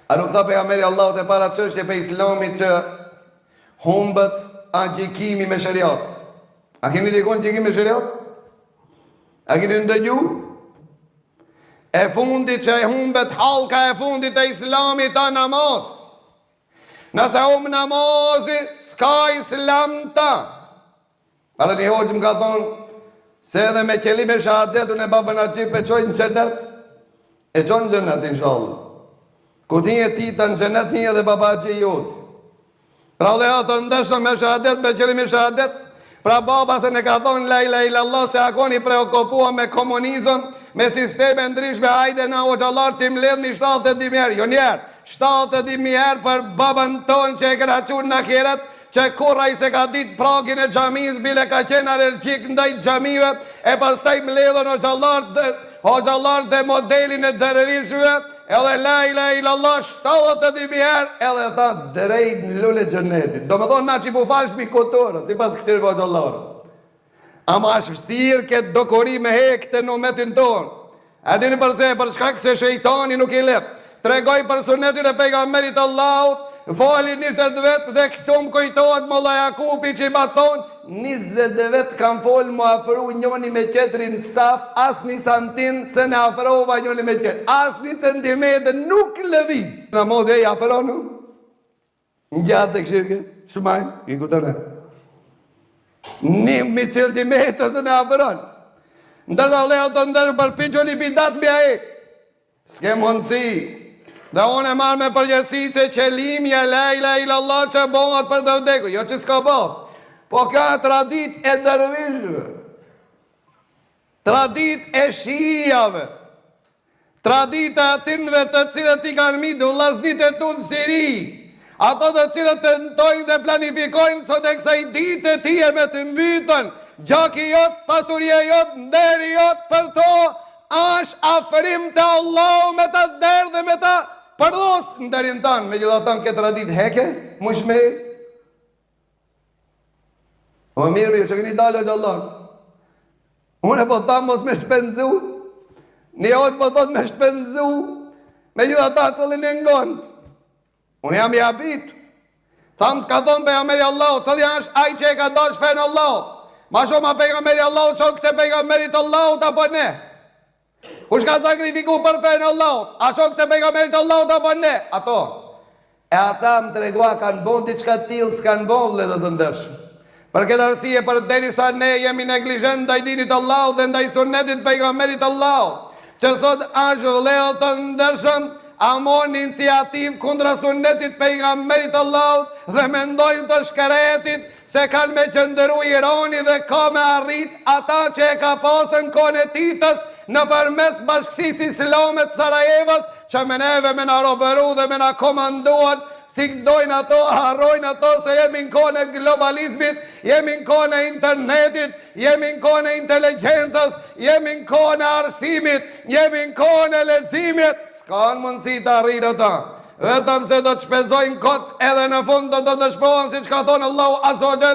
A nuk tha pejgamberi Allahut e para çështje pe Islamit që humbet a gjikimi me shariat? A keni dikon gjikimi me shariat? A keni ndëgju? E fundit që e humbet halka e fundit e Islamit ta namaz. Nëse namazi, s'ka Islam ta. Para një hoqë më ka thonë, se edhe me qelim e shahadetun e babën Aqip e qojnë në xhenet, e qonë në xhenet, inshallah. Ku ti e ti të në xhenet, ti edhe baba Aqip jotë. Pra dhe ato ndeshëm me shahadet, me qelim e shahadet, pra baba se ne ka thonë la ilaha illallah, se akoni preokupua me komunizëm, me sisteme ndryshme, hajde na o gjallar tim ledhmi 70 herë, jo njerë, 70 herë për babën tonë që e këra qurë në kjeret, që kurra i se ka ditë pragin e gjamiz, bile ka qenë alergjik ndaj gjamive, e pastaj mledhën o gjallar dhe modelin e dervishve, edhe la ilaha illallah 70 herë, edhe tha drejt në lule xhenetit. Do me thonë na që i bufalsh mi kotorë, si pas këtër o gjallarë. Ama është vështirë këtë dokori me hekë të numetin tonë. E dini përse, për shkak se shejtani nuk i lep. Tregoj për sunetin e pejgamberit Allahut, fali 20 vetë dhe këtu më kujtohet Molla Jakupi që i ma thonë, 20 vetë kam folë më afru njoni me qetrin saf, as një santin se ne afrova njoni me qetrin, as një centimetre nuk lëviz. Në mos e i afro në? Në gjatë të këshirke, shumajnë, i kutëne. 1 centimetre se ne afron. Ndërsa leo të ndërë për piqoni bidat mja e. S'ke mundësi. Dhe unë e marrë me përgjësi që qelimja la ilaha illallah që bohat për të vdekur, jo që s'ka bas. Po ka tradit e dervishve, tradit e shijave, tradit e atinve të cilët i kanë mitë vllaznit e tu në Siri, ato të cilët të ndojnë dhe planifikojnë sot e kësaj ditë e tije me të mbytën, gjaki jotë, pasurje jotë, nderi jotë për to, është afrim të Allah me ta derë dhe me ta përdos në derin tanë, me gjitha tanë këtë radit heke, mu shmejt. O më mirë me ju që këni dalë o gjallon. Unë e po thamë mos me shpenzu, një otë po thot me shpenzu, me gjitha ta cëllin e ngondë. Unë jam i abitu. Thamë të ka thonë pejgamberi Allahut, cëllin është aj që e ka dalë shpenë Allahut. Ma shumë a pejgamberi Allahut, që këtë pejgamberit Allahut apo ne? Kush ka sakrifiku për fejnë Allahut? A shok të pejgamberit Allahut apo ne? Ato. E ata më tregua kanë bon diçka t'ilë s'kanë bon vle dhe të ndërshë. Për këtë arsye për deri sa ne jemi neglijent ndaj dinit Allahut dhe ndaj sunetit pejgamberit Allahut, që sot është vle të ndërshëm, amon iniciativ kundra sunetit pejgamberit Allahut dhe mendojnë të shkeretit se kanë me qëndëru Irani dhe ka me arrit ata që e ka pasën kone titës në përmes bashkësisë islamet Sarajevës, që me neve me na roberu dhe me na komanduan, si dojnë ato, harrojnë ato se jemi në kone globalizmit, jemi në kone internetit, jemi në kone inteligencës, jemi në kone arsimit, jemi në kone leximit. S'kan mundësi të arrijnë ata. Vetëm se do të shpenzojnë kot edhe në fund do të dëshmohen, si që ka thonë Allahu Azza wa Jall.